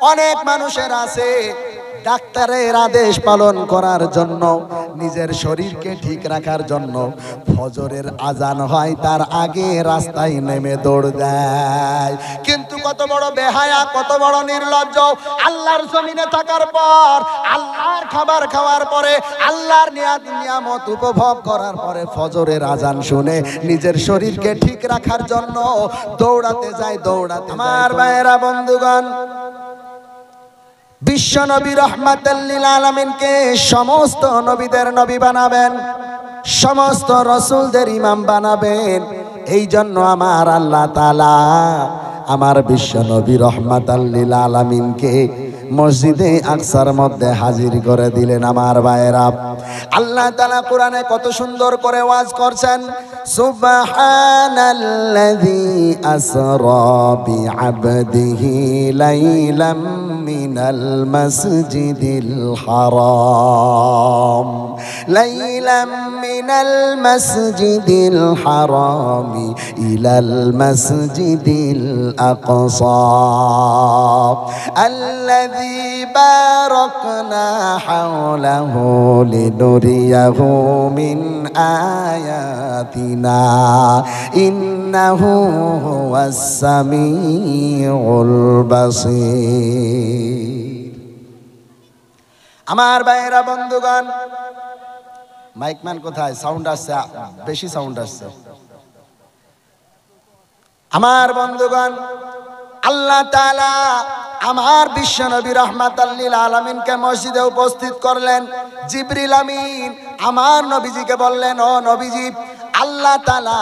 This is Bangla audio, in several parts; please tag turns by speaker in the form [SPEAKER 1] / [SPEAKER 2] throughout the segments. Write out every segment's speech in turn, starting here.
[SPEAKER 1] অনেক মানুষের আছে ডাক্তারের আদেশ পালন করার জন্য, নিজের শরীরকে ঠিক রাখার জন্য ফজরের আজান হয় তার আগে রাস্তায় নেমে দৌড় দেয়। কিন্তু কত বড় বেহায়া, কত বড় নির্লজ্জ! আল্লাহর জমিনে থাকার পর, আল্লাহর খাবার খাওয়ার পরে, আল্লাহর নিয়ামত উপভোগ করার পরে ফজরের আজান শুনে নিজের শরীরকে ঠিক রাখার জন্য দৌড়াতে যায়, দৌড়াতে। আমার ভাইয়েরা, বন্ধুগণ, বিশ্ব নবী রাহমাতাল লিল আলামিনকে সমস্ত নবীদের নবী বানাবেন, সমস্ত রাসূলদের ইমাম বানাবেন। এই জন্য আমার আল্লাহ তাআলা আমার বিশ্ব নবী রাহমাতাল লিল আলামিনকে মসজিদে আকসার মধ্যে হাজির করে দিলেন। আমার ভাইয়েরা, আল্লাহ তাআলা কোরআনে কত সুন্দর করে ওয়াজ করছেন, সুবহানাল্লাযী আসরা বিআবদিহি লাইলাম মিনাল মাসজিদিল হারাম, লাইলাম মিনাল মাসজিদিল হারাম ইলাল মাসজিদিল আকসা আল্লাযী বারাকনা হাওলাহু লিনুরিয়াহু মিন আয়াতিনা ইন্নাহু হুয়াস সামিউল বাসীর। আমার ভাইয়েরা, বন্ধুগণ, মাইকম্যান কোথায়? সাউন্ড আসছে, বেশি সাউন্ড আসছে। আমার বন্ধুগণ, আল্লাহ তাআলা আমার বিশ্ব নবী রাহমাতাল লিল আলামিনকে মসজিদে উপস্থিত করলেন। জিবরিল আমিন আমার নবীজিকে বললেন, ও নবীজি, আল্লাহ তাআলা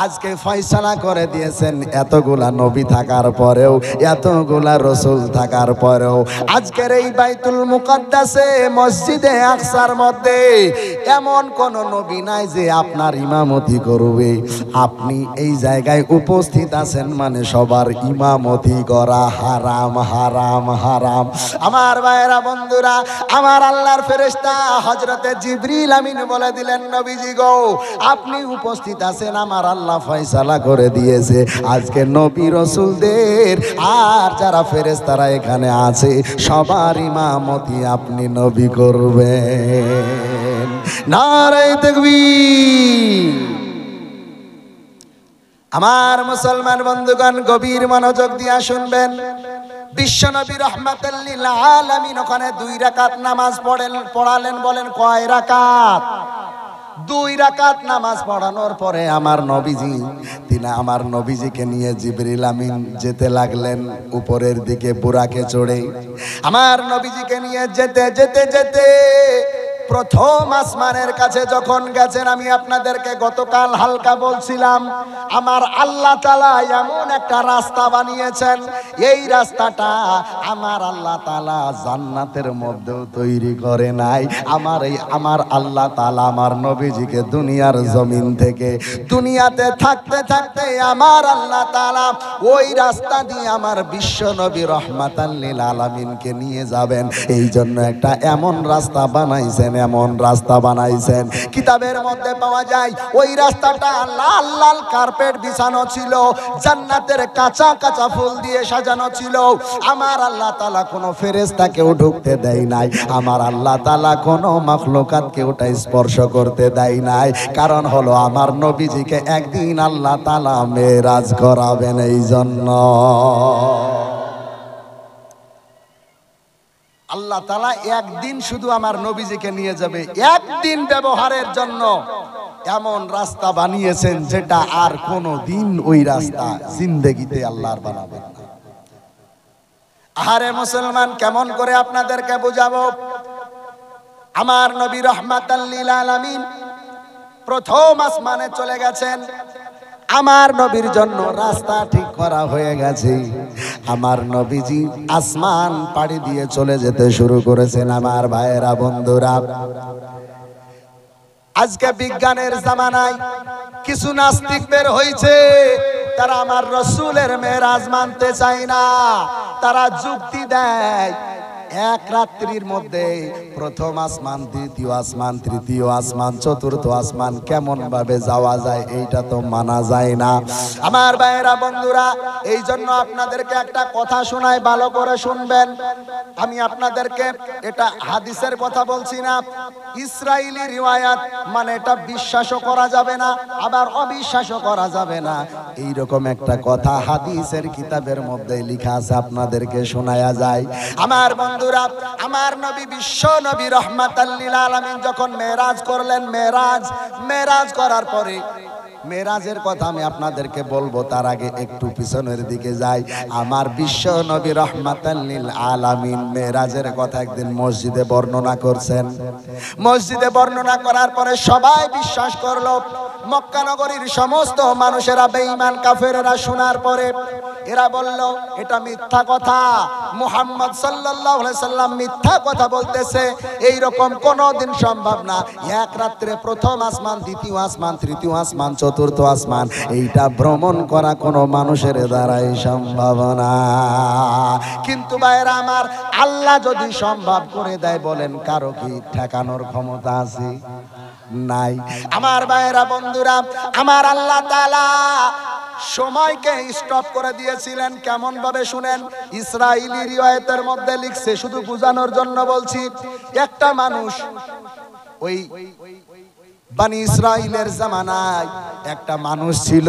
[SPEAKER 1] আজকে ফয়সালা করে দিয়েছেন, এতগুলা নবী থাকার পরেও, এতগুলা রাসূল থাকার পরেও আজকের এই বাইতুল মুকাদ্দাসে মসজিদে আকসার মধ্যে এমন কোন নবী নাই যে আপনার ইমামতি করবে। আপনি এই জায়গায় উপস্থিত আছেন মানে সবার ইমামতি করা হারাম, হারাম, হারাম। আমার ভাইয়েরা, বন্ধুরা, আমার আল্লাহর ফেরেশতা হযরতে জিবরিল আমিন বলে দিলেন, নবীজি গো, আপনি উপস্থিত আছেন, আমার আল্লাহ ফয়সালা করে দিয়েছে আজকে নবী রাসূলদের আর যারা ফেরেশতারা এখানে আছে সবার ইমামতি আপনি নবী করবেন। নারে তাকবীর! আমার মুসলমান বন্ধুগণ, গভীর মনোযোগ দিয়ে শুনবেন। বিশ্ব নবী রাহমাতাল লিল আলামিন ওখানে 2 রাকাত নামাজ পড়ালেন। বলেন কয় রাকাত? 2 রাকাত নামাজ পড়ানোর পরে আমার নবীজিকে নিয়ে জিবরিল আমিন যেতে লাগলেন উপরের দিকে বুরাকে চড়ে। আমার নবীজিকে নিয়ে যেতে যেতে যেতে প্রথম আসমানের কাছে যখন গেছেন, আমি আপনাদেরকে গতকাল হালকা বলছিলাম, আমার আল্লাহ তাআলা এমন একটা রাস্তা বানিয়েছেন, এই রাস্তাটা আমার আল্লাহ তাআলা জান্নাতের মধ্যেও তৈরি করে নাই। আমার আল্লাহ তাআলা আমার নবীজিকে দুনিয়ার জমিন থেকে, দুনিয়াতে থাকতে থাকতে আমার আল্লাহ তাআলা ওই রাস্তা দিয়ে আমার বিশ্ব নবী রাহমাতাল লিল আলামিনকে নিয়ে যাবেন। এই জন্য একটা এমন রাস্তা বানাইছেন, এমন রাস্তা বানাইছেন, কিতাবের মধ্যে পাওয়া যায় ওই রাস্তাটা লাল লাল কার্পেট বিছানো ছিল, জান্নাতের কাঁচা কাঁচা ফুল দিয়ে সাজানো ছিল। আমার আল্লাহ তাআলা কোনো ফেরেশতাকেও ঢুকতে দেয় নাই, আমার আল্লাহ তাআলা কোনো মাখলুকাতকে ওটা স্পর্শ করতে দেয় নাই। কারণ হলো আমার নবীজিকে একদিন আল্লাহ তাআলা মেরাজ করাবেন। এই জন্য আল্লাহ তাআলা একদিন শুধু আমার নবীজিকে নিয়ে যাবে, একদিন ব্যবহারের জন্য এমন রাস্তা বানিয়েছেন যেটা আর কোনো দিন ওই রাস্তা জিন্দেগিতে আল্লাহর বানাবেন না। আহারে মুসলমান, কেমন করে আপনাদেরকে বুঝাবো? আমার নবী রাহমাতাল লিল আলামিন প্রথম আসমানে চলে গেছেন, আমার নবীর জন্য রাস্তা ঠিক করা হয়ে গেছে। আমার নবীজি আসমান পাড়ি দিয়ে চলে যেতে শুরু করেছেন। আমার ভাইয়েরা, বন্ধুরা, আজকে বিজ্ঞানের জামানায় কিছু নাস্তিক বের হয়েছে, তারা আমার রাসূলের মেরাজ মানতে চায় না। তারা যুক্তি দেয়, এক রাত্রির মধ্যে প্রথম আসমান, দ্বিতীয় আসমান, তৃতীয় আসমান, চতুর্থ আসমান কেমন ভাবে যাওয়া যায় এইটা তো মানা যায় না। আমার ভাইয়েরা বন্ধুরা, এই জন্য আপনাদেরকে একটা কথা শোনাই, ভালো করে শুনবেন। আমি আপনাদেরকে এটা হাদিসের কথা বলছি না, ইসরাইলি রিওয়ায়াত, মানে এটা বিশ্বাসও করা যাবে না আবার অবিশ্বাসও করা যাবে না, এইরকম একটা কথা হাদিসের কিতাবের মধ্যে লেখা আছে, আপনাদেরকে শোনায়া যায়। আমার বন্ধুরা, আমার নবী, বিশ্ব নবী রহমাতাল লিল আলামিন যখন মেরাজ করলেন, মেরাজ করার পরে, মেরাজের কথা আমি আপনাদেরকে বলবো, তার আগে একটু পিছনের দিকে যাই। আমার বিশ্ব নবী রহমাতাল লিল আলামিন মেরাজের কথা একদিন মসজিদে বর্ণনা করছেন। মসজিদে বর্ণনা করার পরে সবাই বিশ্বাস করলো। মক্কা নগরীর সমস্ত মানুষেরা, বেঈমান কাফেরেরা শোনার পরে এরা বলল এটা মিথ্যা কথা, মুহাম্মদ সাল্লাল্লাহু আলাইহি সাল্লাম মিথ্যা কথা বলতেছে, এই রকম কোনোদিন সম্ভব না। এক রাত্রে প্রথম আসমান, দ্বিতীয় আসমান, তৃতীয় আসমান, চতুর্থ আসমান, এইটা ভ্রমণ করা কোনো মানুষের দ্বারাই সম্ভব না। কিন্তু ভাইরা আমার, আল্লাহ যদি সম্ভব করে দেয়, বলেন কারো কি ঠেকানোর ক্ষমতা আছে? নাই। আমার ভাইরা বন্ধুরা, আমার আল্লাহ তাআলা সময়কে স্টপ করে দিয়েছিলেন। কেমন ভাবে শুনেন, ইসরাইলি রিওয়ায়াতের মধ্যে লিখছে, শুধু বোঝানোর জন্য বলছি। একটা মানুষ, ওই বনি ইসরাইলের জামানায় একটা মানুষ ছিল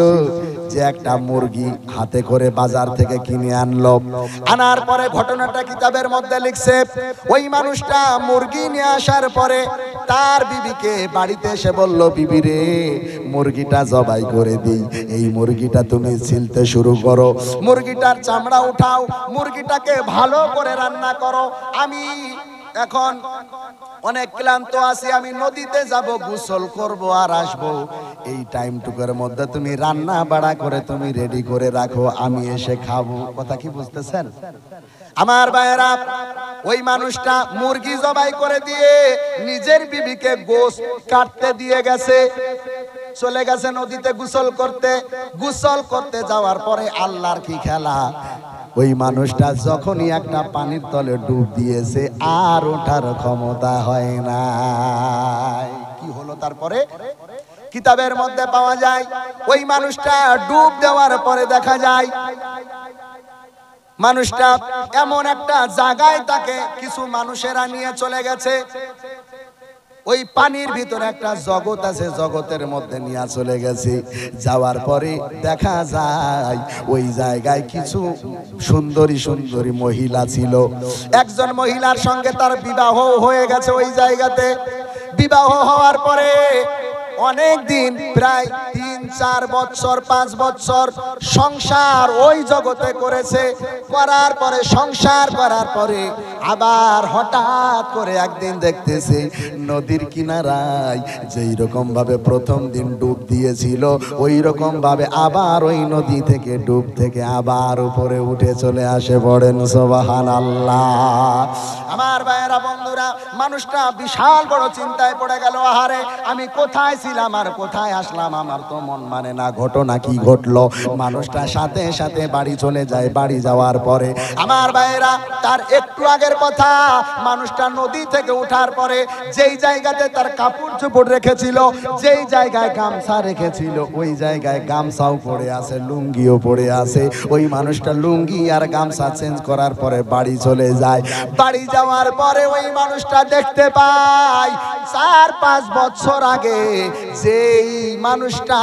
[SPEAKER 1] যে একটা মুরগি হাতে করে বাজার থেকে কিনে আনলো। আনার পরে ঘটনাটা কিতাবের মধ্যে লিখছে, ওই মানুষটা মুরগি নিয়ে আসার পরে তার বিবিকে বাড়িতে এসে বলল, বিবি রে, মুরগিটা জবাই করে দিই, এই মুরগিটা তুমি ছিলতে শুরু করো, মুরগিটার চামড়া উঠাও, মুরগিটাকে ভালো করে রান্না করো, আমি এখন অনেক ক্লান্ত আছি, আমি নদীতে যাব, গোসল করব আর আসবো, এই টাইমটুকুর মধ্যে তুমি রান্না বাড়া করে তুমি রেডি করে রাখো, আমি এসে খাবো। কথা কি বুঝতেছেন? আমার ভাইয়েরা, ওই মানুষটা মুরগি জবাই করে দিয়ে নিজের বিবিকে গোশত কাটতে দিয়ে গেছে, চলে গেছে নদীতে গোসল করতে যাওয়ার পরে আল্লাহর কি খেলা, ওই মানুষটা যখনই একটা পানির তলে ডুব দিয়েছে, আর ওঠার ক্ষমতা হয় না। কি হলো তারপরে? কিতাবের মধ্যে পাওয়া যায়, ওই মানুষটা ডুব দেওয়ার পরে দেখা যায় মানুষটা এমন একটা জায়গায় তাকে কিছু মানুষেরা নিয়ে চলে গেছে। ওই পানির ভিতরে একটা জগৎ আছে, জগতের মধ্যে নিয়ে চলে গেছে। যাওয়ার পরে দেখা যায় ওই জায়গায় কিছু সুন্দরী সুন্দরী মহিলা ছিল। একজন মহিলার সঙ্গে তার বিবাহ হয়ে গেছে ওই জায়গাতে। বিবাহ হওয়ার পরে অনেক দিন, প্রায় 3-4 বছর 5 বছর সংসার ওই জগতে করেছে। করার পরে, সংসার করার পরে আবার হঠাৎ করে একদিন দেখতেছে নদীর কিনারায় যেই রকম ভাবে প্রথম দিন ডুব দিয়েছিল, ওই রকম ভাবে আবার ওই নদী থেকে ডুব থেকে আবার উপরে উঠে চলে আসে। পড়েন সুবহানাল্লাহ। আমার ভাইয়েরা বন্ধুরা, মানুষটা বিশাল বড় চিন্তায় পড়ে গেল, আহারে আমি কোথায় ছিলাম আর কোথায় আসলাম, আমার তো মন মানে না, ঘটনা কি ঘটলো। মানুষটা সাথে সাথে বাড়ি চলে যায়। বাড়ি যাওয়ার পরে আমার ভাইয়েরা, তার একটু আগের কথা, মানুষটা নদী থেকে উঠার পরে যেই জায়গাতে তার কাপড় চোপড় রেখেছিল, যেই জায়গায় গামছা রেখেছিল, ওই জায়গায় গামছাও পড়ে আছে, লুঙ্গিও পড়ে আছে। ওই মানুষটা লুঙ্গি আর গামছা চেঞ্জ করার পরে বাড়ি চলে যায়। বাড়ি যাওয়ার পরে ওই মানুষটা দেখতে পায় 4-5 বছর আগে যেই মানুষটা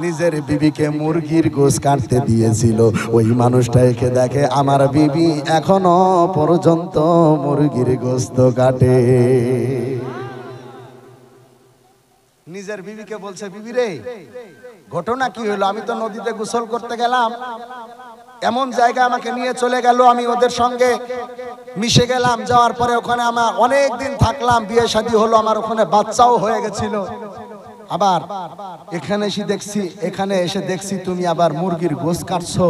[SPEAKER 1] নিজের বিবিকে মুরগির গোশ কাটতে দিয়েছিল, ওই মানুষটা একে দেখে, আমার বিবি এখনো পর্যন্ত মুরগির গোশত কাটে। নিজের বিবিকে বলছে, বিবি রে, ঘটনা কি হলো? আমি তো নদীতে গোসল করতে গেলাম, এমন জায়গা আমাকে নিয়ে চলে গেল, আমি ওদের সঙ্গে মিশে গেলাম। যাওয়ার পরে ওখানে আমার অনেক দিন থাকলাম, বিয়ে শাদী হলো, আমার ওখানে বাচ্চাও হয়ে গেছিল। আবার এখানে এসে দেখছি তুমি আবার মুরগির গোশত কাটছো।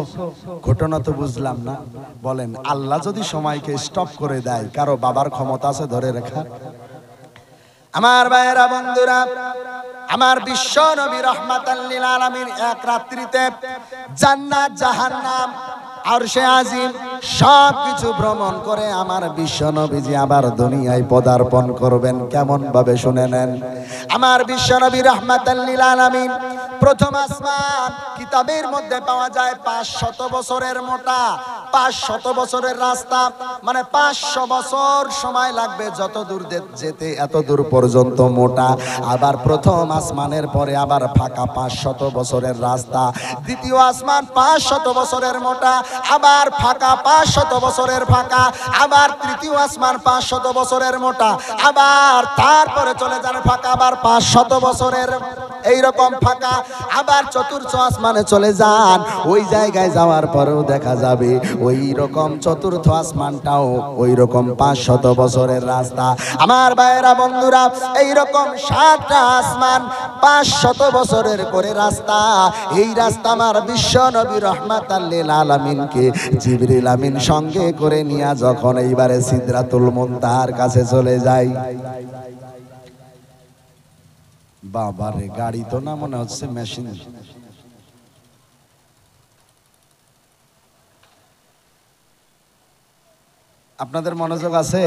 [SPEAKER 1] ঘটনা তো বুঝলাম না। বলেন, আল্লাহ যদি সময়কে স্টপ করে দেয়, কারো বাবার ক্ষমতা আছে ধরে রাখা? আমার ভাইয়েরা বন্ধুরা, আমার বিশ্ব নবী রাহমাতাল লিল আলামিন এক রাত্রিতে জান্নাত জাহান্নাম আরশে আজিম সব কিছু ভ্রমণ করে আমার বিশ্ব নবীজি আবার দুনিয়ায় পদার্পণ করবেন। কেমন ভাবে শুনে নেন। আমার বিশ্ব নবী রাহমাতাল লিল আলামিন প্রথম আসমান কিতাবের মধ্যে পাওয়া যায় 500 বছরের মোটা, 500 বছরের রাস্তা, মানে 500 বছর সময় লাগবে যত দূর যেতে, এত দূর পর্যন্ত মোটা। আবার প্রথম আসমানের পরে আবার ফাঁকা 500 বছরের রাস্তা। দ্বিতীয় আসমান 500 বছরের মোটা, আবার ফাঁকা 500 বছরের ফাঁকা। আবার তৃতীয় আসমান 500 বছরের মোটা, আবার তারপরে চলে যান ফাঁকা, আবার 500 বছরের এইরকম ফাঁকা। আবার চতুর্থ আসমানে চলে যান, ওই জায়গায় যাওয়ার পরেও দেখা যাবে ওই রকম চতুর্থ আসমানটাও ওই রকম 500 বছরের রাস্তা। আমার ভাইয়েরা বন্ধুরা, এইরকম 7টা আসমান 500 বছরের করে রাস্তা। এই রাস্তা আমার বিশ্ব নবী রাহমাতাল লিল আলামিনকে জিবরিল আমিন সঙ্গে করে নিয়ে যখন এইবারে সিদরাতুল মুনতাহার কাছে চলে যায়। বাবারে, গাড়ি তো না, মনে হচ্ছে মেশিন। আপনাদের মনোযোগ আছে?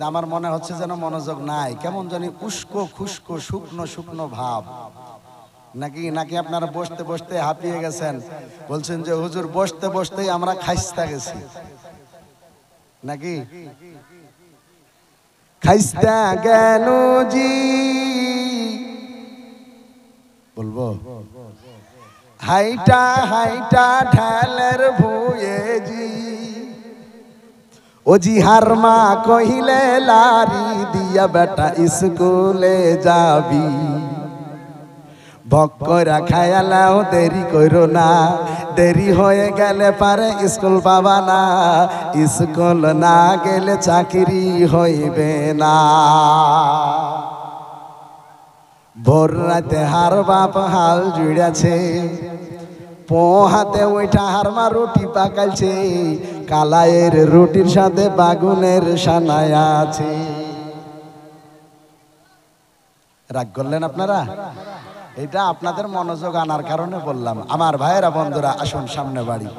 [SPEAKER 1] আমার মনে হচ্ছে যেন মনোযোগ নাই, কেমন জানি উস্কো খুস্কো শুকনো শুকনো ভাব। নাকি আপনারা বসতে বসতে হাঁপিয়ে গেছেন? বলছেন যে হুজুর বসতে বসতেই আমরা খাইস্তা গেছি নাকি? খাইস্তা গেল জি, বলবো হাইটা হাইটা ঢালের ভুয়ে জি, ও জি হারমা কহিলে লারি দিয়া বেটা স্কুলে যাবি। ভক্করা খায়ালাও দেরি করো না, দেরি হয়ে গেলে পারে স্কুল পাবা না, স্কুল না গেলে চাকরি হইবে না। ভোর রাতে হার বাপ হাল জুড়েছে, পোহাতে ওইটা হারমা রুটি পাকাইছে, কালায়ের রুটির সাথে বাগুনের সানায় আছে। রাগ করলেন আপনারা? এটা আপনাদের মনোযোগ আনার কারণে বললাম। আমার ভাইয়েরা বন্ধুরা, আসুন সামনে বাড়ি।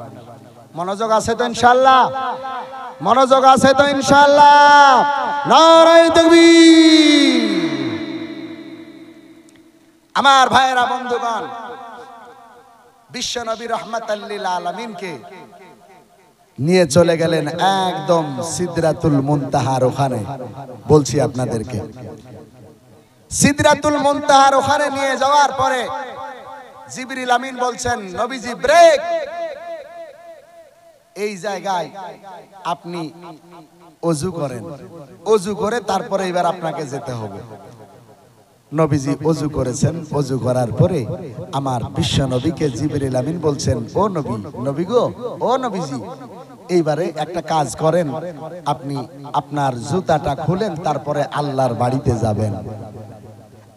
[SPEAKER 1] মনোযোগ আছে তো ইনশাআল্লাহ? মনোযোগ আছে তো ইনশাআল্লাহ? নারায়ে তাকবীর। আমার ভাইয়েরা বন্ধুগণ, বিশ্ব নবী রাহমাতাল লিল আলামিনকে নিয়ে চলে গেলেন একদম সিদরাতুল মুনতাহার ওখানে। বলছি আপনাদেরকে, সিদরাতুল মুনতাহার ওখানে নিয়ে যাওয়ার পরে জিবরিল আমিন বলছেন, নবীজি ব্রেক, এই জায়গায় আপনি ওযু করেন, ওযু করে তারপরে এবার আপনাকে যেতে হবে। নবীজি ওযু করেছেন, ওযু করার পরে আমার বিশ্ব নবীকে জিবরিল আমিন বলছেন, ও নবী, নবী গো, ও নবীজি, এইবারে একটা কাজ করেন, আপনি আপনার জুতাটা খুলেন, তারপরে আল্লাহর বাড়িতে যাবেন।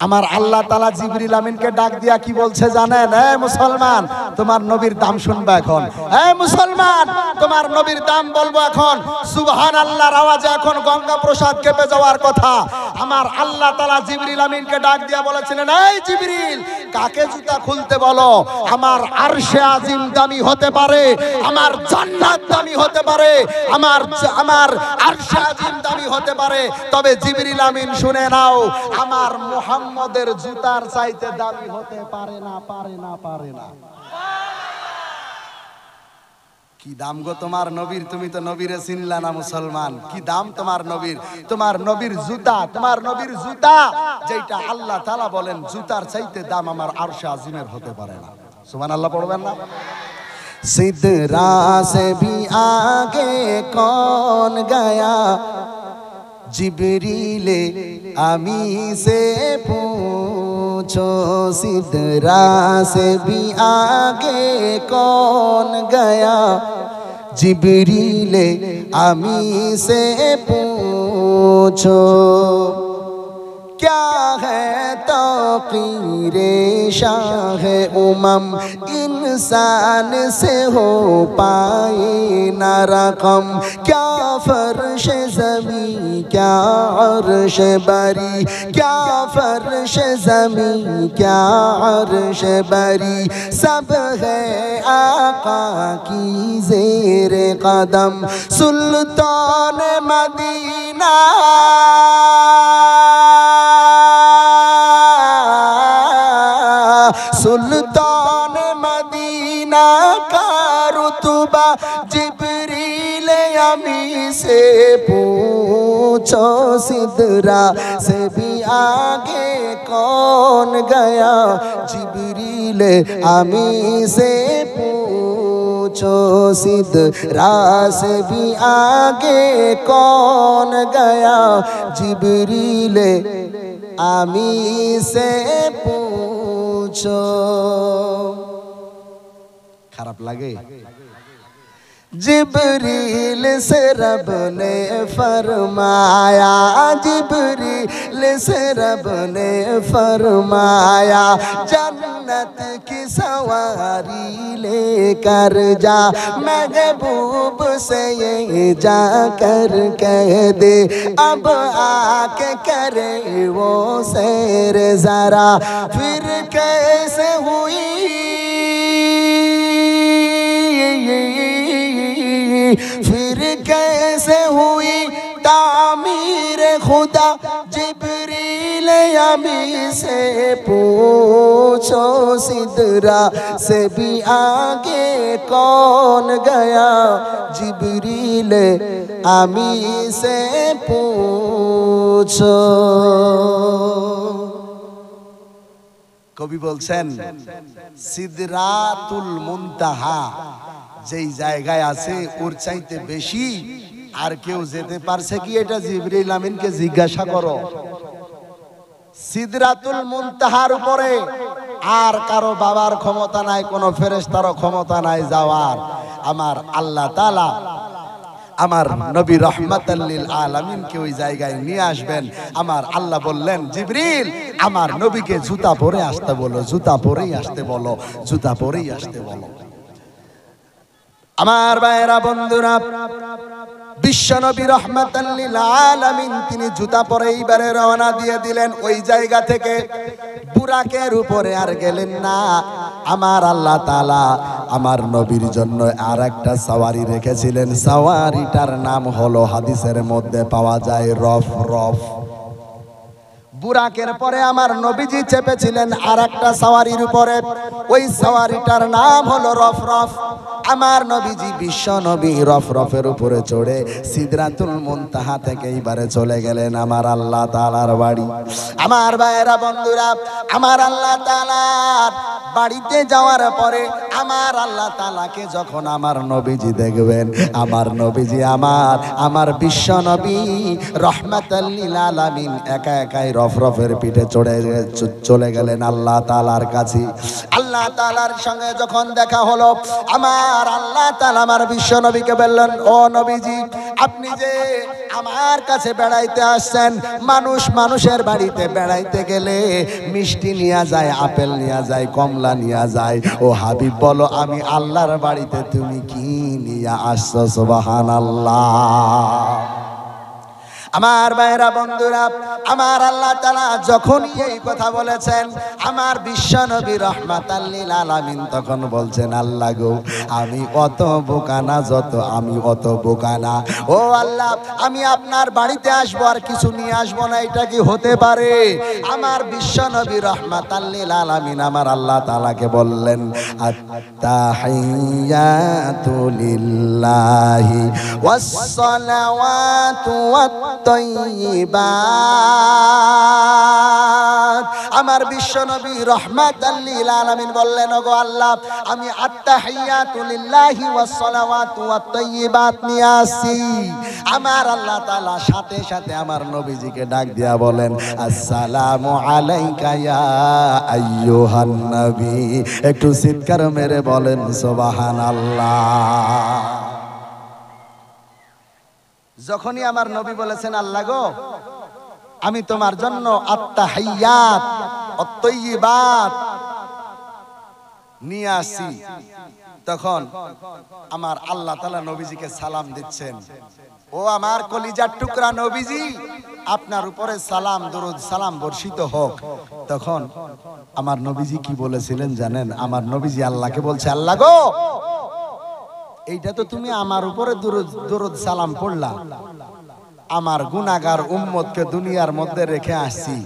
[SPEAKER 1] আমার আল্লাহ তাআলা জিবরিল আমিনকে ডাক দিয়া কি বলছে জানেন? এ মুসলমান, তোমার নবীর দাম শুনবা এখন। এ মুসলমান, তোমার নবীর দাম বলবো এখন। সুবহানাল্লাহর আওয়াজে এখন গঙ্গা প্রসাদ কেঁপে যাওয়ার কথা। আমার আল্লাহ তাআলা জিবরিল আমিনকে ডাক দিয়া বলেছিলেন, এই জিবরিল, কাকে জুতা খুলতে বলো? আমার আরশে আজিম দামি হতে পারে, আমার জান্নাত দামি হতে পারে, আমার আরশে আজিম দামি হতে পারে, তবে জিবরিল আমিন শুনে নাও, আমার মুহাম্মদের জুতার চাইতে দামি হতে পারে না, পারে না, পারে না। কি দাম গো তোমার নবীর, তুমি তো নবীরে চিনলা না মুসলমান। কি দাম তোমার নবীর? তোমার নবীর জুতা, তোমার নবীর জুতা যেটা আল্লাহ তাআলা বলেন জুতার চাইতে দাম আমার আরশে আজিমের হতে পারে না। সুবহানাল্লাহ পড়বেন না? সিদরা সে ভি আগে কौन গয়া, জিবরিলে আমি সে पूछो, सिदरा से भी आगे कौन गया, जिब्रीले आमी से पूछो। क्या है तौकीरे शाह उमम, इंसान से हो पाए न रकम। क्या फर्श ज़मी क्या अर्श बरी, क्या फर्श ज़मी क्या अर्श बरी, सब है आका की ज़ेरे कदम। सुल्तान मदीना सुल्तान मदीना का रुतबा जिब्रील अमी से पूछो, सिदरा से भी आगे कौन गया, जिब्रील अमी से पूछो, सिदरा से भी आगे कौन गया, जिब्रील अमी से पूछो। খারাপ লাগে? जिब्रील से रब ने फरमाया, जिब्रील से रब ने फरमाया, जन्नत की सवारी लेकर जा, महबूब से ये जाकर कह दे, अब आके करे वो सैर जरा। फिर कैसे हुई, फिर कैसे हुई तामीर खुदा, जिब्रील अमी से पूछो, सिदरा से भी आगे कौन गया, जिब्रील अमी से पूछो। কবি বলছেন সিদরাতুল মুনতাহা যেই জায়গায় আছে ওর চাইতে বেশি আর কেউ যেতে পারছে কি, এটা জিবরিল আমিনকে জিজ্ঞাসা করো। সিদরাতুল মুনতাহার উপরে আর কারো বাবার ক্ষমতা নাই, কোনো ফেরেশতারও ক্ষমতা নাই যাওয়ার। আমার আল্লাহ তাআলা আমার নবী রাহমাতাল লিল আলামিনকে ওই জায়গায় নিয়ে আসবেন। আমার আল্লাহ বললেন, জিবরিল আমার নবীকে জুতা পরে আসতে বলো, জুতা পরেই আসতে বলো, জুতা পরেই আসতে বলো। আমার ভাইরা বন্ধুরা, বিশ্বনবী রাহমাতাল লিল আলামিন তিনি জুতা পরে এইবারে রওনা দিয়ে দিলেন ওই জায়গা থেকে। বুরাকের উপরে আর গেলেন না। আমার আল্লাহ তাআলা আমার নবীর জন্য আর একটা সাওয়ারি রেখেছিলেন। সাওয়ারিটার নাম হলো, হাদিসের মধ্যে পাওয়া যায় রফ রফ। বুরাকের পরে আমার নবীজি চেপেছিলেন আর একটা সাওয়ারির উপরে, ওই সাওয়ারিটার নাম হলো রফ রফ। আমার নবীজি বিশ্ব নবী রফ রফের উপরে চড়ে সিদরাতুল মুনতাহা থেকে এইবারে চলে গেলেন আমার আল্লাহ তাআলার বাড়ি। আমার ভাইয়েরা বন্ধুরা, আমার আল্লাহ তাআলার বাড়িতে যাওয়ার পরে আমার আল্লাহ তাআলাকে যখন আমার নবীজি দেখবেন, আমার নবীজি আমার বিশ্ব নবী রাহমাতাল লিল আলামিন একা একাই রফ রফের পিঠে চলে গেলেন আল্লাহ তাআলার কাছে। আল্লাহ তাআলার সঙ্গে যখন দেখা হলো, আমার আল্লাহ তাআলা আমার বিশ্ব নবীকে বললেন, ও নবীজি আপনি যে আমার কাছে বেড়াইতে আসছেন, মানুষ মানুষের বাড়িতে বেড়াইতে গেলে মিষ্টি নিয়ে যায়, আপেল নিয়ে যায়, কমলা নিয়ে যায়। ও হাবিব বলো আমি আল্লাহর বাড়িতে তুমি কি নিয়ে আসছো? সুবহানাল্লাহ। আমার ভাইরা বন্ধুরা, আমার আল্লাহ তাআলা যখনই এই কথা বলেছেন, আমার বিশ্ব নবী রাহমাতাল লিল আলামিন তখন বলছেন, আল্লাহ গো আমি অত বোকা না, আমি অত বোকা না। ও আল্লাহ, আমি আপনার বাড়িতে আসবো আর কিছু নিয়ে আসবো না, এটা কি হতে পারে? আমার বিশ্ব নবী রাহমাতাল লিল আলামিন আমার আল্লাহ তাআলাকে বললেন, আত-তাহিয়াতু লিল্লাহি ওয়াস-সালাওয়াতু তাইয়্যিবাত। আমার বিশ্ব নবী রাহমাতাল লিল আলামিন বললেন, ওগো আল্লাহ আমি আত-তাহিয়াতু লিল্লাহি ওয়াস-সালাওয়াতু ওয়াত-তাইয়্যিবাত নিয়ে আসছি। আমার আল্লাহ তাআলা সাথে সাথে আমার নবীজিকে ডাক দিয়া বলেন, আসসালামু আলাইকা ইয়া আইয়ুহান নবী। একটু চিৎকার মেরে বলেন সুবহানাল্লাহ। যখনই আমার নবী বলেছেন, আল্লাহ গো আমি তোমার জন্য আত্তাহিয়াত আত-তাইয়িবাত নিয়ে আসি। তখন আমার আল্লাহ তাআলা নবীজিকে সালাম দিচ্ছেন, ও আমার কলিজার টুকরা নবীজি, আপনার উপরে সালাম দরুদ সালাম বর্ষিত হোক। তখন আমার নবীজি কি বলেছিলেন জানেন? আমার নবীজি আল্লাহকে বলছে, আল্লাহ গো, এইটা তো তুমি আমার উপরে দরুদ সালাম পড়লা, আমার গুনাহগার উম্মতকে দুনিয়ার মধ্যে রেখে আসছি,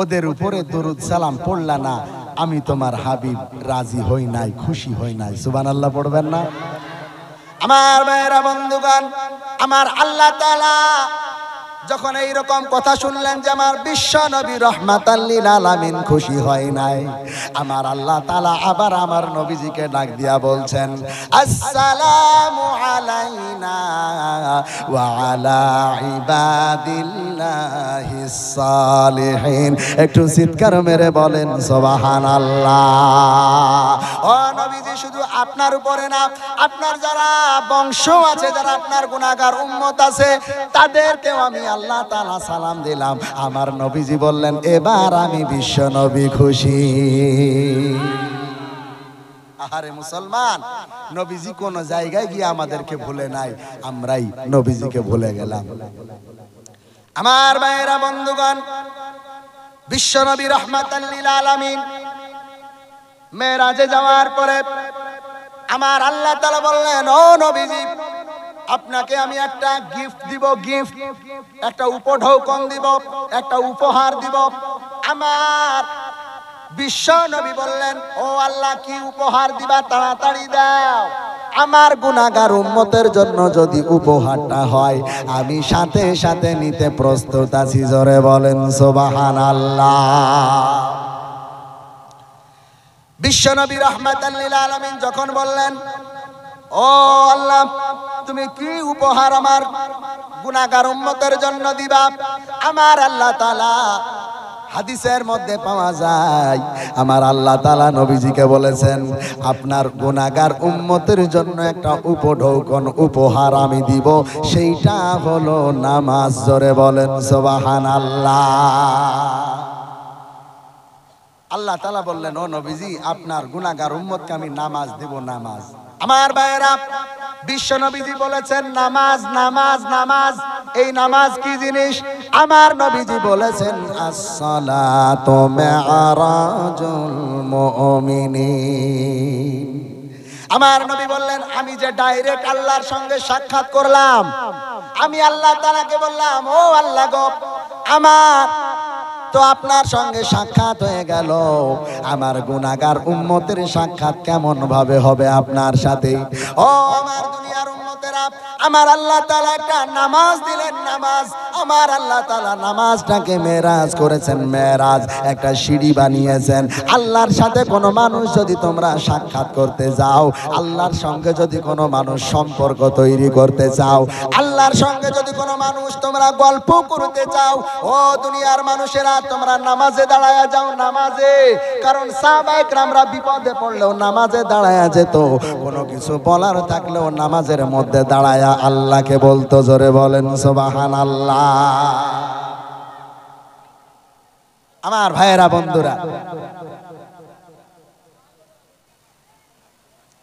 [SPEAKER 1] ওদের উপরে দরুদ সালাম পড়লা না, আমি তোমার হাবিব রাজি হই নাই, খুশি হই নাই। সুবহানাল্লাহ পড়বেন না? আমার ভাইয়েরা বন্ধুগণ, আমার আল্লাহ তাআলা যখন এইরকম কথা শুনলেন যে আমার বিশ্ব নবী রাহমাতাল লিল আলামিন খুশি হয় নাই, আমার আল্লাহ তাআলা আবার আমার নবীজিকে ডাক দিয়া বলছেন, আসসালামু আলাইনা ওয়া আলা ইবাদিল্লাহিস সালিহিন। একটু চিৎকার মেরে বলেন সুবহানাল্লাহ। ও নবীজি, শুধু আপনার উপরে না, আপনার যারা বংশ আছে, যারা আপনার গুনাহগার উম্মত আছে, তাদেরকেও আমি আল্লাহ তাআলা সালাম দিলাম। আমার নবীজি বললেন, এবার আমি বিশ্ব নবী খুশি। আরে মুসলমান, নবীজি কোন জায়গায় গিয়ে আমাদেরকে ভুলে নাই, আমরাই নবীজিকে ভুলে গেলাম। আমার ভাইয়েরা বন্ধুগণ, বিশ্ব নবী রাহমাতাল লিল আলামিন মেরাজে যাওয়ার পরে আমার আল্লাহ তাআলা বললেন, ও নবীজি, আপনাকে আমি একটা গিফট দিব, গিফট, একটা উপঢৌকন দিব, একটা উপহার দিব। আমার বিশ্ব নবী বললেন, ও আল্লাহ, কি উপহার দিবা? তাড়াতাড়ি দাও। আমার গুনাহগার উম্মতের জন্য যদি উপহারটা হয়, আমি সাথে সাথে নিতে প্রস্তুত আছি। জোরে বলেন সুবহানাল্লাহ। বিশ্ব নবী রাহমাতাল লিল আলামিন যখন বললেন, ও আল্লাহ, তুমি কি উপহার আমার গুনাহগার উম্মতের জন্য দিবা? আমার আল্লাহ তাআলা হাদিসের মধ্যে পাওয়া যায়, আমার আল্লাহ তাআলা নবীজিকে বলেছেন, আপনার গুনাহগার উম্মতের জন্য একটা উপঢৌকন উপহার আমি দিব, সেইটা হলো নামাজ। জোরে বলেন সুবহানাল্লাহ। আল্লাহ তাআলা বললেন, ও নবীজি, আপনার গুনাহগার উম্মতকে আমি নামাজ দেব, নামাজ। আমার ভাইয়েরা, বিশ্ব নবীজি বলেছেন নামাজ, নামাজ, নামাজ। এই নামাজ কি জিনিস? আমার নবীজি বলেছেন, as-salatu mi'rajul mu'minin। আমার নবী বললেন, আমি যে ডাইরেক্ট আল্লাহর সঙ্গে সাক্ষাৎ করলাম, আমি আল্লাহ তাআলাকে বললাম, ও আল্লাহ গো, আমার তো আপনার সঙ্গে সাক্ষাৎ হয়ে গেল, আমার গুনাহগার উম্মতের সাক্ষাৎ কেমন ভাবে হবে আপনার সাথে? ও আমার দুনিয়ার উম্মতেরা, আমার আল্লাহ তাআলা একটা নামাজ দিলেন, নামাজ। আমার আল্লাহ তাআলা নামাজটাকে মেরাজ করেছেন, মেরাজ একটা সিঁড়ি বানিয়েছেন। আল্লাহর সাথে কোনো মানুষ যদি তোমরা সাক্ষাৎ করতে যাও, আল্লাহর সঙ্গে যদি কোনো মানুষ সম্পর্ক তৈরি করতে চাও, আল্লাহর সঙ্গে যদি কোনো মানুষ তোমরা গল্প করতে চাও, ও দুনিয়ার মানুষেরা, তোমরা নামাজে দাঁড়ায়া যাও, নামাজে। কারণ সাহাবায়ে কেরামরা বিপদে পড়লেও নামাজে দাঁড়ায়া যেত, কোনো কিছু বলার থাকলেও নামাজের মধ্যে দাঁড়ায়া আল্লাহকে বলতো। জোরে বলেন সুবহানাল্লাহ। আমার ভাইয়েরা, বন্ধুরা,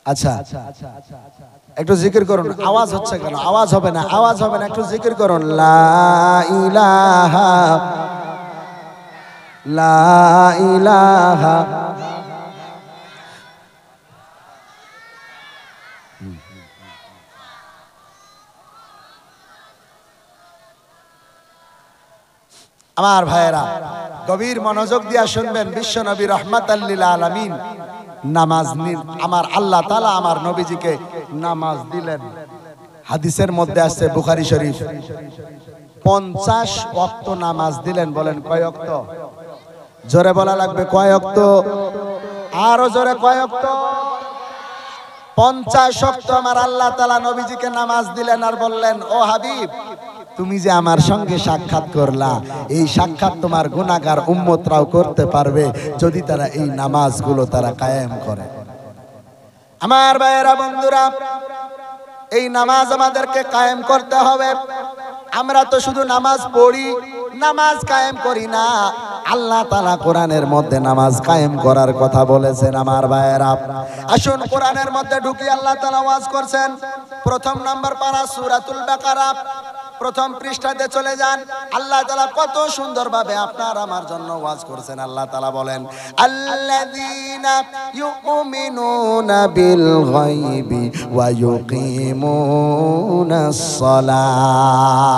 [SPEAKER 1] আচ্ছা একটু জিকির করুন। আওয়াজ হচ্ছে কেন? আওয়াজ হবে না, আওয়াজ হবে না, একটু জিকির করুন। লা ইলাহা, লা ইলাহা। আমার ভাইয়েরা, গভীর মনোযোগ দিয়া শুনবেন। বিশ্ব নবী রাহমাতাল লিল আলামিন নামাজ নিন, আমার আল্লাহ তাআলা আমার নবীজিকে নামাজ দিলেন। হাদিসের মধ্যে আছে, বুখারী শরীফ, 50 ওয়াক্ত নামাজ দিলেন। বলেন কয় ওয়াক্ত? জোরে বলা লাগবে, কয় ওয়াক্ত? আরো জোরে, কয় ওয়াক্ত? 50 ওয়াক্ত আমার আল্লাহ তাআলা নবীজিকে নামাজ দিলেন। আর বললেন, ও হাবিব, তুমি যে আমার সঙ্গে সাক্ষাৎ করলা, এই সাক্ষাৎ তোমার গুনাহগার উম্মতরাও করতে পারবে যদি তারা এই নামাজগুলো তারা কায়েম করে। আমার ভাইয়েরা, বন্ধুরা, এই নামাজ আমাদেরকে কায়েম করতে হবে। আমরা তো শুধু নামাজ পড়ি, নামাজ কায়েম করি না। আল্লাহ তাআলা কোরআনের মধ্যে নামাজ কায়েম করার কথা বলেছেন। আমার ভাইয়েরা আসুন কোরআনের মধ্যে ঢুকি। আল্লাহ তাআলা ওয়াজ করছেন, প্রথম নাম্বার পারা সূরাতুল বাকারা, প্রথম পৃষ্ঠাতে চলে যান। আল্লাহ তাআলা কত সুন্দরভাবে আপনার আমার জন্য ওয়াজ করছেন। আল্লাহ তাআলা বলেন, আল্লাযীনা ইউমিনুনা বিল গায়বি ওয়া ইউকিমুনাস সালাহ।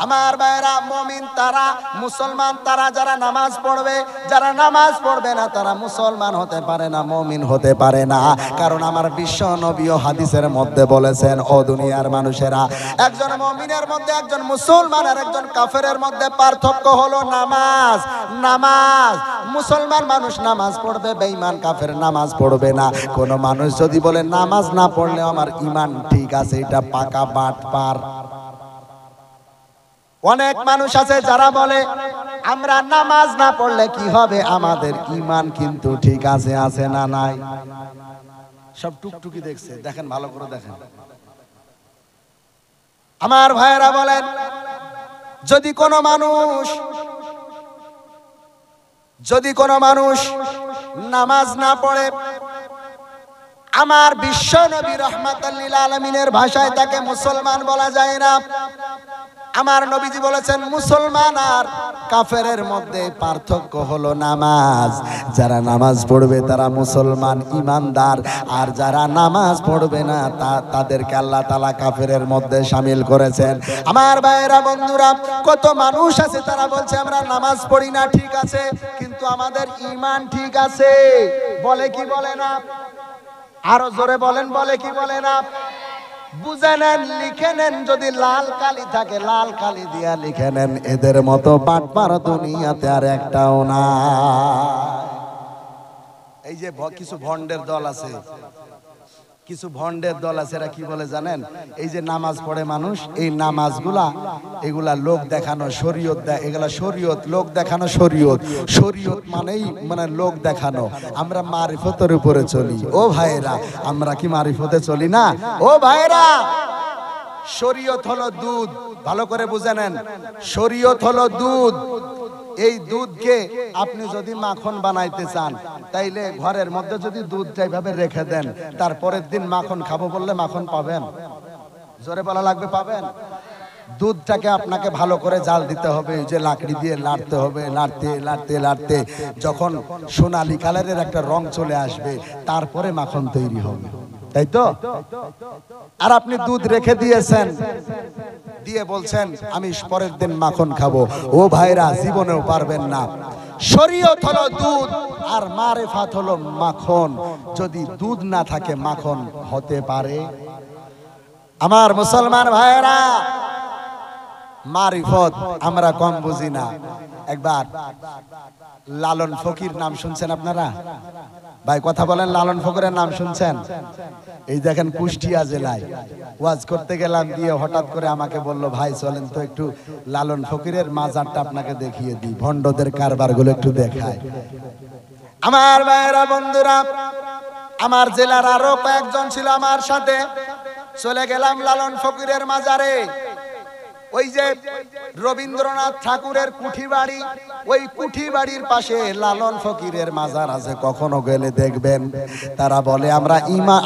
[SPEAKER 1] আমার ভাইরা মুমিন তারা, মুসলমান তারা যারা নামাজ পড়বে, যারা নামাজ পড়বে না তারা মুসলমান হতে পারে না, মুমিন হতে পারে না। কারণ আমার বিশ্ব নবী ও হাদিসের মধ্যে বলেছেন, ও দুনিয়ার মানুষেরা, একজন মুমিনের মধ্যে, একজন মুসলমান আর একজন কাফেরের মধ্যে পার্থক্য হলো নামাজ। নামাজ, মুসলমান মানুষ নামাজ পড়বে, বেঈমান কাফের নামাজ পড়বে না। কোন মানুষ যদি বলে নামাজ না পড়লে আমার ঈমান ঠিক আছে, এটা পাকা বাটপার। অনেক মানুষ আছে যারা বলে আমরা নামাজ না পড়লে কি হবে, আমাদের ঈমান কিন্তু ঠিক আছে। আছে না নাই? সব টুকটুকি দেখছে, দেখেন ভালো করে দেখেন। আমার ভাইয়েরা বলেন, যদি কোনো মানুষ নামাজ না পড়ে, আমার বিশ্ব নবী রাহমাতাল লিল আলামিনের ভাষায় তাকে মুসলমান বলা যায় না। আমার নবীজি বলেছেন, মুসলমান আর কাফেরের মধ্যে পার্থক্য হলো নামাজ। যারা নামাজ পড়বে তারা মুসলমান ঈমানদার, আর যারা নামাজ পড়বে না তাদেরকে আল্লাহ তাআলা কাফেরের মধ্যে শামিল করেছেন। আমার ভাইয়েরা বন্ধুরা, কত মানুষ আছে তারা বলছে আমরা নামাজ পড়ি না, ঠিক আছে, কিন্তু আমাদের ঈমান ঠিক আছে। বলে কি বলে না? আরো জোরে বলেন, বলে কি বলে না? বুঝে নেন, লিখে নেন। যদি লাল কালি থাকে লাল কালি দিয়া লিখে নেন। এদের মতো বাটপার দুনিয়াতে আর একটাও না। এই যে কিছু ভন্ডের দল আছে, কিছু ভন্ডের দল আছে, এরা কি বলে জানেন? এই যে নামাজ পড়ে মানুষ, এই নামাজগুলা এগুলা লোক দেখানো, শরীয়ত, এগুলা শরীয়ত, লোক দেখানো শরীয়ত। শরীয়ত মানে লোক দেখানো। আমরা মারিফতের উপরে চলি। ও ভাইরা, আমরা কি মারিফতে চলি না? ও ভাইরা, শরীয়ত হলো দুধ, ভালো করে বুঝে নেন। শরীয়ত হলো দুধ। এই দুধকে আপনি যদি মাখন বানাইতে চান, তাইলে ঘরের মধ্যে যদি দুধটা এইভাবে রেখে দেন, তারপরের দিন মাখন খাবো বললে মাখন পাবেন? জোরে বলা লাগবে, পাবেন? দুধটাকে আপনাকে ভালো করে জাল দিতে হবে, যে লাকড়ি দিয়ে লাড়তে হবে, লাড়তে লাড়তে লাড়তে যখন সোনালী কালারের একটা রং চলে আসবে, তারপরে মাখন তৈরি হবে, তাই তো? আর আপনি দুধ রেখে দিয়েছেন, দিয়ে বলছেন আমি পরের দিন মাখন খাবো। ও ভাইরা, জীবনেও পারবেন না। শরীয়ত হলো দুধ আর মারিফাত হলো মাখন। যদি দুধ না থাকে মাখন হতে পারে? আমার মুসলমান ভাইরা, মারিফত আমরা কম বুঝি না। একবার লালন ফকির নাম শুনছেন আপনারা? ভাই কথা বলেন, লালন ফকিরের নাম শুনছেন? এই দেখেন কুষ্টিয়া জেলায় ওয়াজ করতে গেলাম, দিয়ে হঠাৎ করে আমাকে বলল, ভাই চলেন তো একটু লালন ফকিরের মাজারটা আপনাকে দেখিয়ে দিই, ভণ্ডদের কারবারগুলো একটু দেখায়। আমার ভাইয়েরা বন্ধুরা, আমার জেলার আরো কয়েকজন ছিল আমার সাথে, চলে গেলাম লালন ফকিরের মাজারে। ওই যে রবীন্দ্রনাথ ঠাকুরের কুঠি বাড়ি, ওই কুঠি বাড়ির পাশে লালন ফকিরের মাজার আছে। কখনো গেলে দেখবেন তারা বলে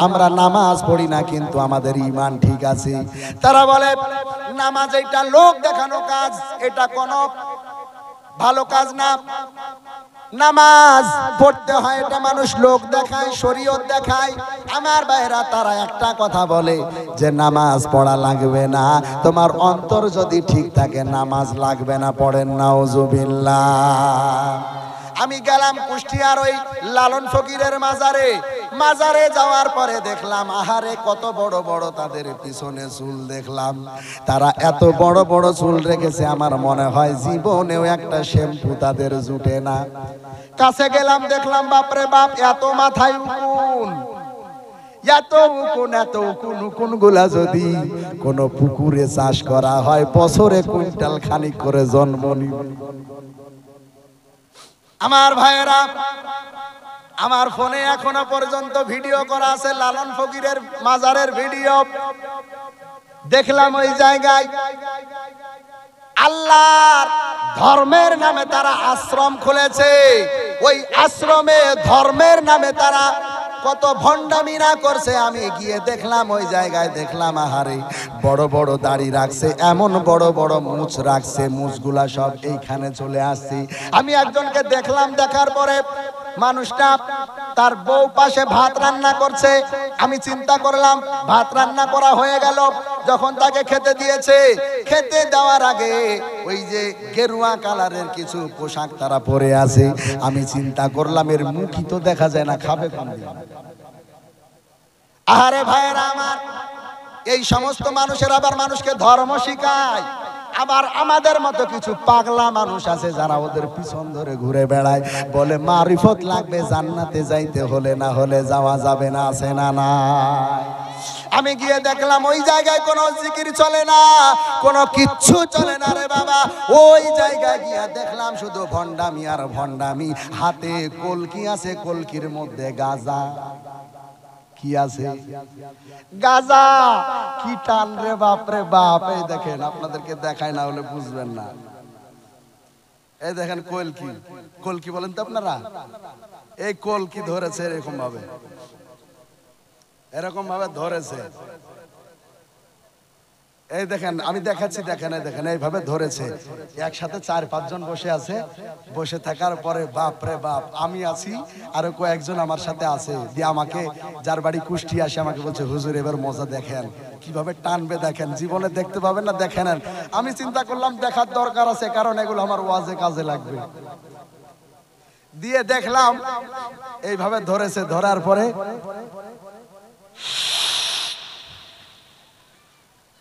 [SPEAKER 1] আমরা নামাজ পড়ি না, কিন্তু আমাদের ঈমান ঠিক আছে। তারা বলে নামাজ এটা লোক দেখানো কাজ, এটা কোনো ভালো কাজ না। নামাজ পড়তে হয়, এটা মানুষ লোক দেখায়, শরীয়ত দেখায়। আমার ভাইরা, তারা একটা কথা বলে যে নামাজ পড়া লাগবে না, তোমার অন্তর যদি ঠিক থাকে নামাজ লাগবে না। পড়েন নাউজুবিল্লাহ। আমি গেলাম কুষ্টিয়ার ওই লালন ফকিরের মাজারে যাওয়ার পরে দেখলাম, আহারে কত বড় বড় তাদের পিছনে চুল দেখলাম। তারা এত বড় বড় চুল রেখেছে, আমার মনে হয় জীবনেও একটা শ্যাম্পু তাদের জুটে না। কাছে গেলাম, দেখলাম বাপরে বাপ, এত মাথায় উকুন, এত উকুন গুলা যদি কোন পুকুরে চাষ করা হয়, বছরে কুইন্টাল খানিক করে জন্ম নিবে। আমার ভাইয়েরা, আমার ফোনে এখনো পর্যন্ত ভিডিও করা আছে লালন ফকিরের মাজারের ভিডিও। দেখলাম ওই জায়গায় আল্লাহর ধর্মের নামে তারা আশ্রম খুলেছে। ওই আশ্রমে ধর্মের নামে তারা কত ভণ্ডামি না করছে। আমি গিয়ে দেখলাম, ওই জায়গায় দেখলাম আহারে বড় বড় দাড়ি রাখছে, এমন বড় বড় মুছ রাখছে, মুছগুলা সব এইখানে চলে আসছে। আমি একজনকে দেখলাম, দেখার পরে মানুষটা তার বউ পাশে ভাত রান্না করছে। আমি চিন্তা করলাম ভাত রান্না করা হয়ে গেল, যখন তাকে খেতে দিয়েছে, খেতে দেওয়ার আগে ওই যে গেরুয়া কালারের কিছু পোশাক তারা পরে আছে। আমি চিন্তা করলাম এর মুখই তো দেখা যায় না, খাবে কোন দিন? আরে ভাইয়েরা আমার, এই সমস্ত মানুষের আবার মানুষকে ধর্ম শিখায়। আবার আমাদের মতো কিছু পাগলা মানুষ আছে যারা ওদের পিছন ধরে ঘুরে বেড়ায়, বলে মারিফত লাগবে জান্নাতে যাইতে হলে, না হলে যাওয়া যাবে না, আছে না না? আমি গিয়ে দেখলাম ওই জায়গায় কোনো জিকির চলে না, কোনো কিচ্ছু চলে না রে বাবা। ওই জায়গায় গিয়ে দেখলাম শুধু ভণ্ডামি আর ভণ্ডামি। হাতে কলকি আছে, কলকির মধ্যে গাঁজা। কি আছে? গাঁজা। কি টান রে বাপ রে বাপ। এই দেখেন, আপনাদেরকে দেখায় না হলে বুঝবেন না। এই দেখেন কলকি। কলকি বলেন তো আপনারা? এই কলকি ধরেছে এরকম ভাবে, এরকম ভাবে ধরেছে। এই দেখেন, আমি দেখাচ্ছি, দেখেন, এই দেখেন এইভাবে ধরেছে। একসাথে 4-5 জন বসে আছে। বসে থাকার পরে বাপ রে বাপ, আমি আছি আরো কয়েকজন আমার সাথে আছে। দিয়ে আমাকে, যার বাড়ি কুষ্টিয়া, আসে আমাকে বলছে, হুজুর এবার মজা দেখেন, কিভাবে টানবে দেখেন, জীবনে দেখতে পাবেন না, দেখেন। আমি চিন্তা করলাম দেখার দরকার আছে, কারণ এগুলো আমার ওয়াজে কাজে লাগবে। দিয়ে দেখলাম এইভাবে ধরেছে। ধরার পরে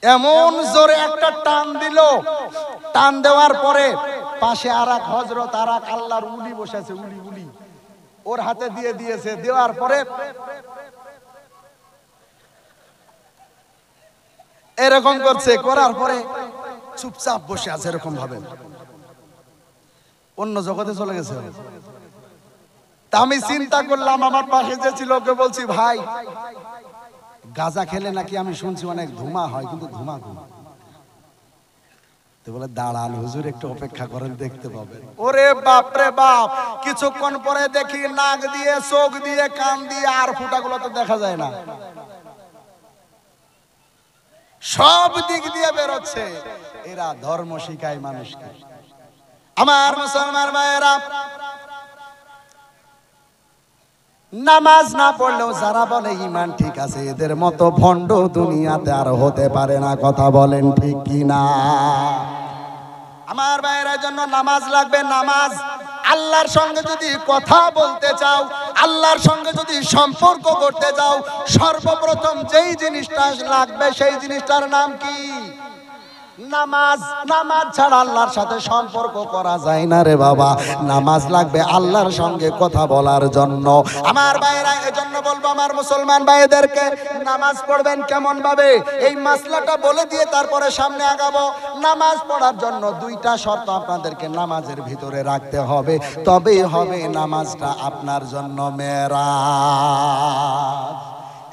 [SPEAKER 1] এমন জোরে একটা টান দিল। টান দেওয়ার পরে পাশে আর এক হযরত, আর এক আল্লাহর উলি বসেছে, উলি উলি ওর হাতে দিয়ে দিয়েছে। দেওয়ার পরে এরকম করছে, করার পরে চুপচাপ বসে আছে এরকম ভাবে, অন্য জগতে চলে গেছে। তা আমি চিন্তা করলাম, আমার পাশে যে ছিল ওকে বলছি, ভাই গাঁজা খেলে নাকি আমি শুনছি অনেক ধুমা হয়, কিন্তু ধুমা ঘুমা। তো বলে দাঁড়ান হুজুর, একটু অপেক্ষা করেন, দেখতে পাবেন। ওরে বাপ রে বাপ, কিছুক্ষণ পরে দেখি নাক দিয়ে, চোখ দিয়ে, কান দিয়ে আর ফুটাগুলো তো দেখা যায় না, সব দিক দিয়ে বেরোচ্ছে। এরা ধর্ম শিখায় মানুষকে। আমার মুসলমান ভাইয়েরা, নামাজ না পড়লেও যারা বলে ঈমান ঠিক আছে, এদের মতো ভণ্ড দুনিয়াতে আর হতে পারে না। কথা বলেন ঠিক কি না? আমার ভাইয়েরা, জন্য নামাজ লাগবে। নামাজ, আল্লাহর সঙ্গে যদি কথা বলতে চাও, আল্লাহর সঙ্গে যদি সম্পর্ক করতে চাও, সর্বপ্রথম যেই জিনিসটা লাগবে সেই জিনিসটার নাম কি? নামাজ। নামাজ ছাড়া আল্লাহর সাথে সম্পর্ক করা যায় না রে বাবা। নামাজ লাগবে আল্লাহর সঙ্গে কথা বলার জন্য। আমার ভাইয়েরা, এজন্য বলবো আমার মুসলমান ভাইদেরকে, নামাজ পড়বেন কেমন ভাবে, এই মাসলাটা বলে দিয়ে তারপরে সামনে আগাবো। নামাজ পড়ার জন্য 2টা শর্ত আপনাদেরকে নামাজের ভিতরে রাখতে হবে, তবেই হবে নামাজটা আপনার জন্য মেরাজ।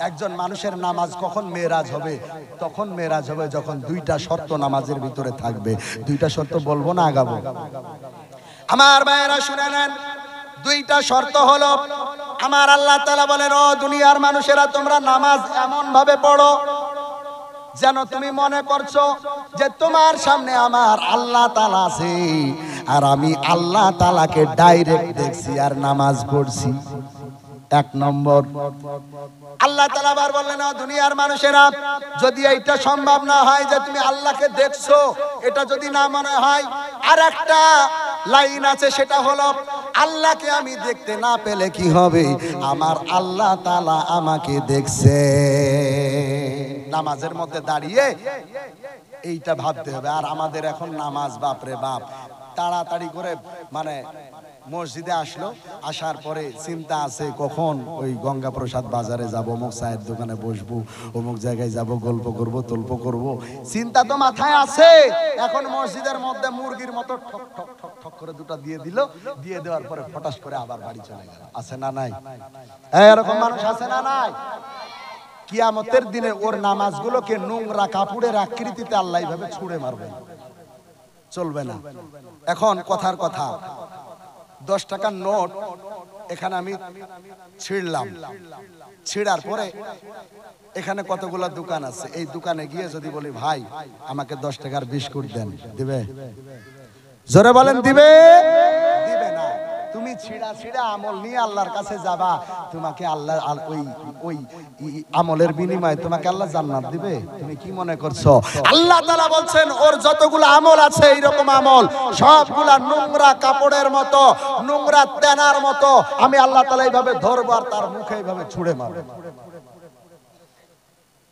[SPEAKER 1] একজন মানুষের নামাজ কখন মেরাজ হবে? তখন মেরাজ হবে যখন 2টা শর্ত নামাজের ভিতরে থাকবে। 2টা শর্ত বলবো না, আগাবো? আমার ভাইয়েরা শুনে নেন। 2টা শর্ত হলো, আমার আল্লাহ তাআলা বলেন, ও দুনিয়ার মানুষেরা, তোমরা নামাজ এমন ভাবে পড়ো যেন তুমি মনে করছো যে তোমার সামনে আমার আল্লাহ তাআলা আছে, আর আমি আল্লাহ তাআলাকে ডাইরেক্ট দেখছি আর নামাজ পড়ছি। 1 নম্বর। আল্লাহ তাআলা আবার বললেন, দুনিয়ার মানুষেরা, যদি এইটা সম্ভব না হয় যে তুমি আল্লাহকে দেখছো, এটা যদি না মনে হয়, আর একটা লাইন আছে, সেটা হলো, আল্লাহকে আমি দেখতে না পেলে কি হবে? আমার আল্লাহ তাআলা আমাকে দেখছে। নামাজের মধ্যে দাঁড়িয়ে এইটা ভাবতে হবে। আর আমাদের এখন নামাজ, বাপরে বাপ, তাড়াতাড়ি করে মানে মসজিদে আসলো, আসার পরে চিন্তা আছে কখন ওই গঙ্গাপ্রসাদ বাজারে যাব, অমুক চায়ের দোকানে বসবো, অমুক জায়গায় যাব, গল্প করব, তল্প করব, চিন্তা তো মাথায় আছে। এখন মসজিদের মধ্যে মুরগির মতো ঠক ঠক ঠক ঠক করে 2টা দিয়ে দিল, দিয়ে দেওয়ার পরে ফটাস করে আবার বাড়ি চলে গেল। আছে না নাই? এরকম মানুষ আছে না নাই? কিয়ামতের দিনে ওর নামাজগুলোকে নোংরা কাপড়ের আকৃতিতে আল্লাহ এইভাবে ছুঁড়ে মারবে, চলবে না। এখন কথার কথা, 10 টাকার নোট এখানে আমি ছিঁড়লাম, ছিঁড়ার পরে এখানে কতগুলো দোকান আছে, এই দোকানে গিয়ে যদি বলি ভাই আমাকে 10 টাকার বিস্কুট দেন, দিবে? জোরে বলেন দিবে? দিবে না। তুমি ছিঁড়া ছিঁড়া আমল নিয়ে আল্লাহর কাছে যাবা, তোমাকে আল্লাহ ওই আমলের বিনিময়ে তোমাকে আল্লাহ জান্নাত দিবে? তুমি কি মনে করছো? আল্লাহ তাআলা বলছেন ওর যতগুলো আমল আছে এইরকম আমল সবগুলা নোংরা কাপড়ের মতো, নোংরা তেনার মতো, আমি আল্লাহ তাআলা এইভাবে ধরবো আর তার মুখে এইভাবে ছুঁড়ে মারবো।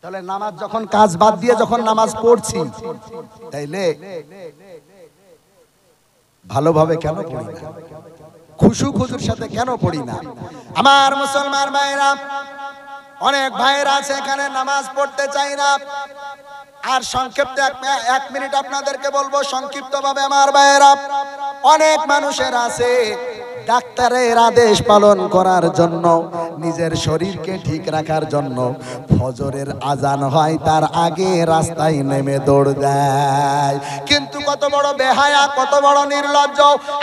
[SPEAKER 1] তাহলে নামাজ যখন কাজ বাদ দিয়ে যখন নামাজ পড়ছি, তাইলে ভালোভাবে কেন পড়ি না? খুশু খুজুর সাথে কেন পড়ি না? আমার মুসলমান ভাইরা, অনেক ভাইরা আছে এখানে নামাজ পড়তে চাই না। আর সংক্ষিপ্ত 1 মিনিট আপনাদেরকে বলবো সংক্ষিপ্ত ভাবে আমার ভাইরা, অনেক মানুষের আছে ডাক্তারের আদেশ পালন করার জন্য, নিজের শরীরকে ঠিক রাখার জন্য ফজরের আজান হয় তার আগে রাস্তায় নেমে দৌড় দেয়। কিন্তু কত বড় বেহায়া, কত বড় নির্লজ্জ!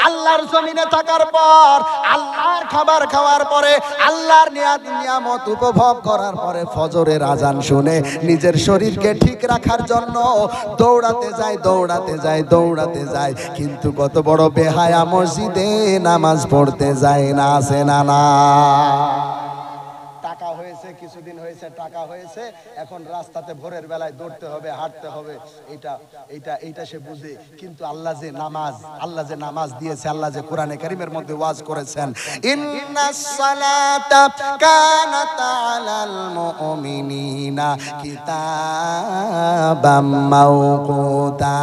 [SPEAKER 1] আল্লাহর জমিনে থাকার পর, আল্লাহর খাবার খাওয়ার পরে, আল্লাহর নিয়ামত উপভোগ করার পরে ফজরের আজান শুনে নিজের শরীরকে ঠিক রাখার জন্য দৌড়াতে যায়, দৌড়াতে যায়, দৌড়াতে যায়। কিন্তু কত বড় বেহায়া মসজিদে নামাজ পড়তে যায় না, আছে না? না, টাকা হয়েছে, কিছুদিন হয়েছে টাকা হয়েছে, এখন রাস্তাতে ভোরের বেলায় দৌড়তে হবে, হাঁটতে হবে, এইটা সে বুঝে। কিন্তু আল্লাহ যে নামাজ দিয়েছে, আল্লাহ যে কোরআনে কারীমের মধ্যে ওয়াজ করেছেন, ইন্নাস সালাতা কানাত আলাল মুমিনিনা কিতাবাম মাওকুতা।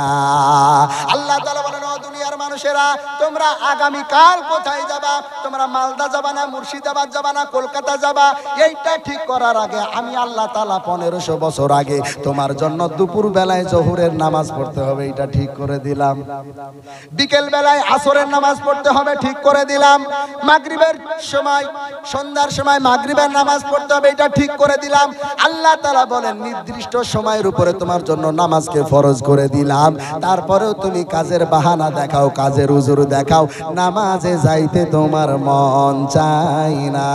[SPEAKER 1] আল্লাহ তাআলা বলেন, ও দুনিয়ার মানুষেরা, তোমরা আগামী কাল কোথায় যাবা? তোমরা মালদা যাবা না, মুর্শিদাবাদ যাবা না, কলকাতা যাবা? এইটা ঠিক করার আগে আমি আল্লাহ তাআলা 1500 বছর আগে তোমার জন্য দুপুর বেলায় জোহরের নামাজ পড়তে হবে, এটা ঠিক করে দিলাম। বিকেল বেলায় আসরের নামাজ পড়তে হবে, ঠিক করে দিলাম। মাগরিবের সময়, সন্ধ্যার সময় মাগরিবের নামাজ পড়তে হবে, এটা ঠিক করে দিলাম। আল্লাহ তাআলা বলেন নির্দিষ্ট সময়ের উপরে তোমার জন্য নামাজকে ফরজ করে দিলাম। তারপরেও তুমি কাজের বাহানা দেখাও, কাজের উজুর দেখাও, নামাজে যাইতে তোমার মন চায় না।